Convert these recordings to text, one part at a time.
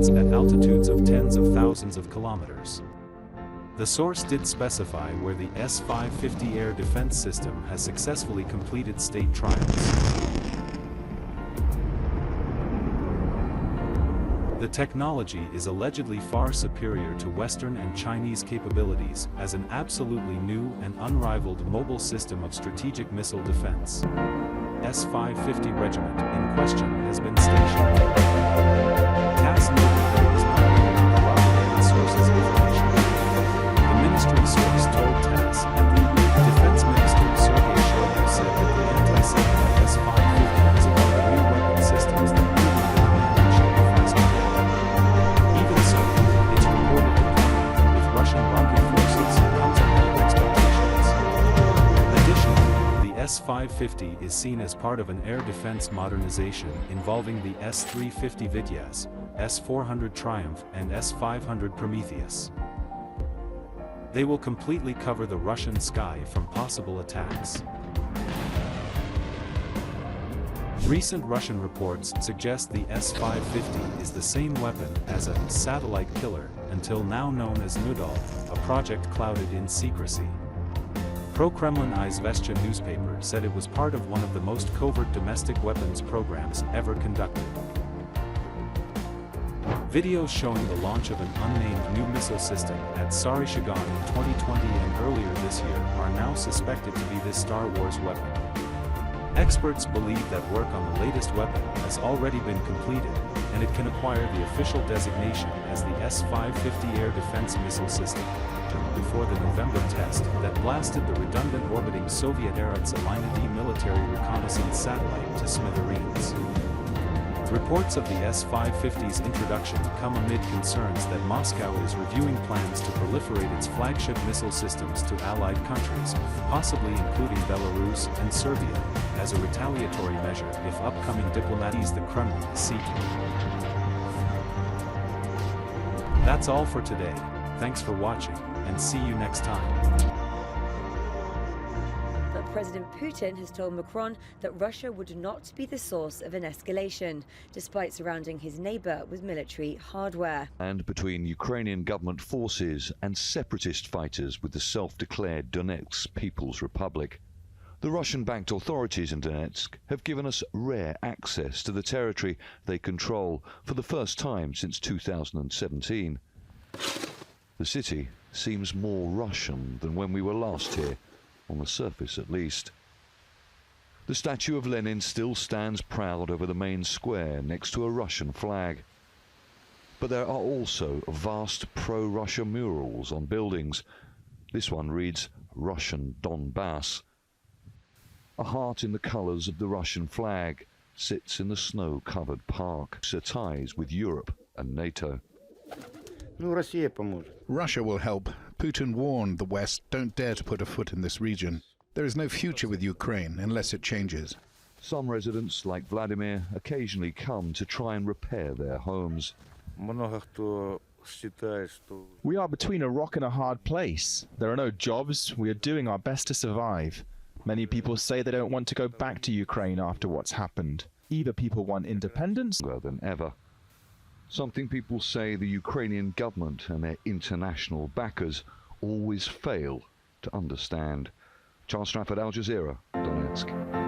At altitudes of tens of thousands of kilometers. The source did specify where the S-550 air defense system has successfully completed state trials. The technology is allegedly far superior to Western and Chinese capabilities as an absolutely new and unrivaled mobile system of strategic missile defense. S-550 regiment in question has been stationed. TASS noted that it was not able to corroborate sources of information. The ministry source told TASS that the Defense Minister Sergei Shoigu said that the anti-satellite S-550 is among the new weapon systems that really demand should be faster. Even so, it's reported deployment with Russian rocket forces comes ahead of expectations. Additionally, the S-550 is seen as part of an air defense modernization involving the S-350 Vityaz, S-400 Triumph and S-500 Prometheus. They will completely cover the Russian sky from possible attacks. Recent Russian reports suggest the S-550 is the same weapon as a satellite killer, until now known as Nudal, a project clouded in secrecy. Pro-Kremlin Izvestia newspaper said it was part of one of the most covert domestic weapons programs ever conducted. Videos showing the launch of an unnamed new missile system at Sarychegan in 2020 and earlier this year are now suspected to be this Star Wars weapon. Experts believe that work on the latest weapon has already been completed, and it can acquire the official designation as the S-550 air defense missile system, before the November test that blasted the redundant orbiting Soviet-era Tselina-D military reconnaissance satellite to smithereens. Reports of the S-550's introduction come amid concerns that Moscow is reviewing plans to proliferate its flagship missile systems to allied countries, possibly including Belarus and Serbia, as a retaliatory measure if upcoming diplomats the Kremlin is seeking. That's all for today. Thanks for watching, and see you next time. President Putin has told Macron that Russia would not be the source of an escalation, despite surrounding his neighbour with military hardware. And between Ukrainian government forces and separatist fighters with the self-declared Donetsk People's Republic. The Russian-backed authorities in Donetsk have given us rare access to the territory they control for the first time since 2017. The city seems more Russian than when we were last here, on the surface at least. The statue of Lenin still stands proud over the main square next to a Russian flag. But there are also vast pro-Russia murals on buildings. This one reads, Russian Donbass. A heart in the colours of the Russian flag sits in the snow-covered park. Ties with Europe and NATO. Russia will help. Putin warned the West, don't dare to put a foot in this region. There is no future with Ukraine unless it changes. Some residents, like Vladimir, occasionally come to try and repair their homes. We are between a rock and a hard place. There are no jobs. We are doing our best to survive. Many people say they don't want to go back to Ukraine after what's happened. Either people want independence Than ever. Something people say the Ukrainian government and their international backers always fail to understand. Charles Strafford, Al Jazeera, Donetsk.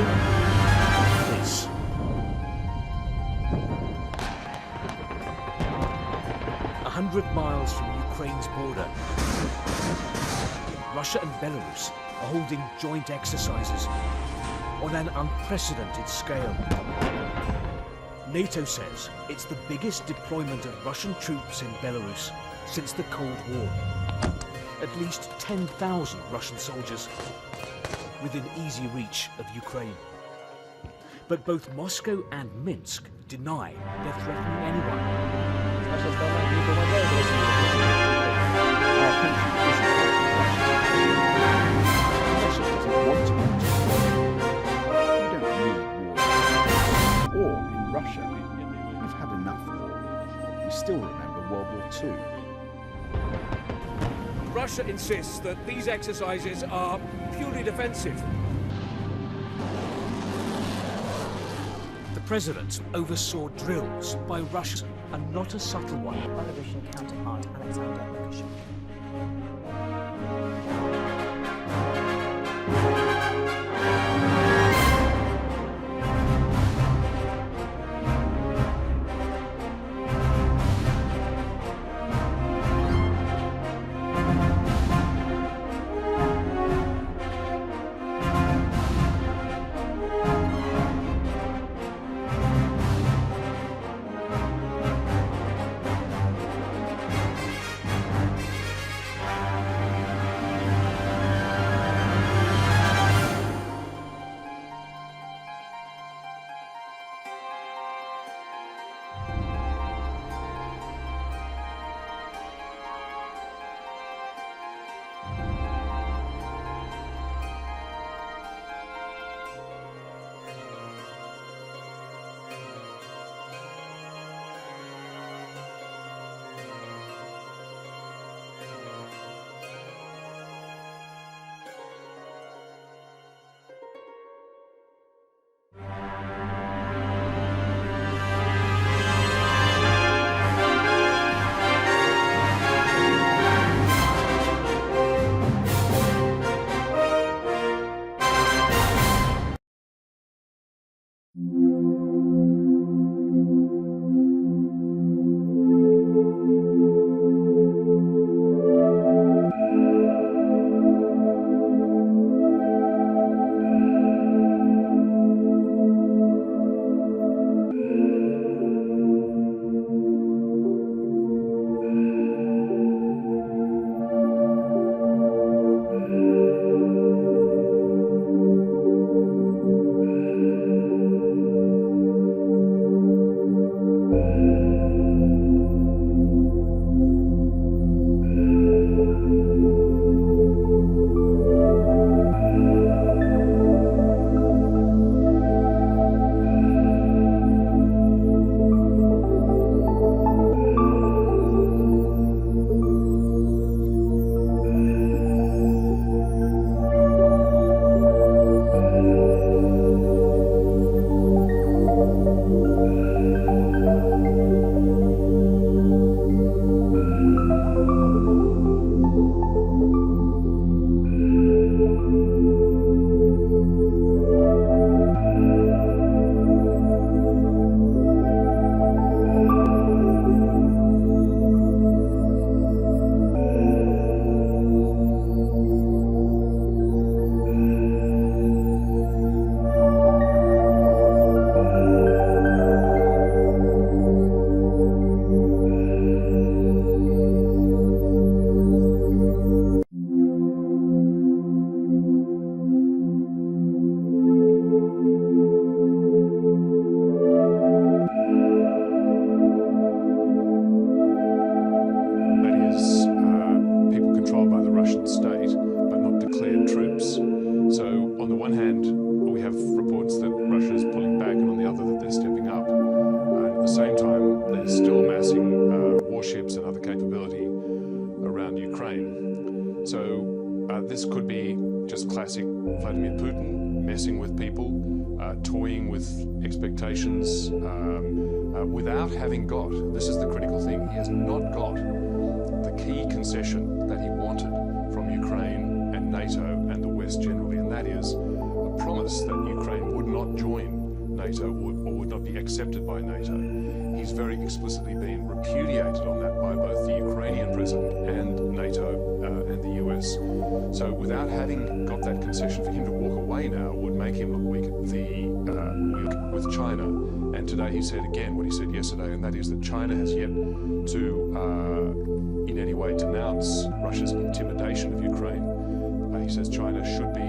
missing this. 100 miles from Ukraine's border, Russia and Belarus are holding joint exercises on an unprecedented scale. NATO says it's the biggest deployment of Russian troops in Belarus since the Cold War. At least 10,000 Russian soldiers within easy reach of Ukraine. But both Moscow and Minsk deny they're threatening anyone. Russia, we've had enough war. We still remember World War II. Russia insists that these exercises are purely defensive. The president oversaw drills by Russia, and not a subtle one. Belarusian counterpart Alexander Lukashenko. This could be just classic Vladimir Putin messing with people, toying with expectations without having got, this is the critical thing, he has not got the key concession that he wanted from Ukraine and NATO and the West generally, and that is a promise that Ukraine not join NATO or would not be accepted by NATO. He's very explicitly been repudiated on that by both the Ukrainian president and NATO and the US. So without having got that concession, for him to walk away now would make him look weak with China. And today he said again what he said yesterday, and that is that China has yet to in any way denounce Russia's intimidation of Ukraine. He says China should be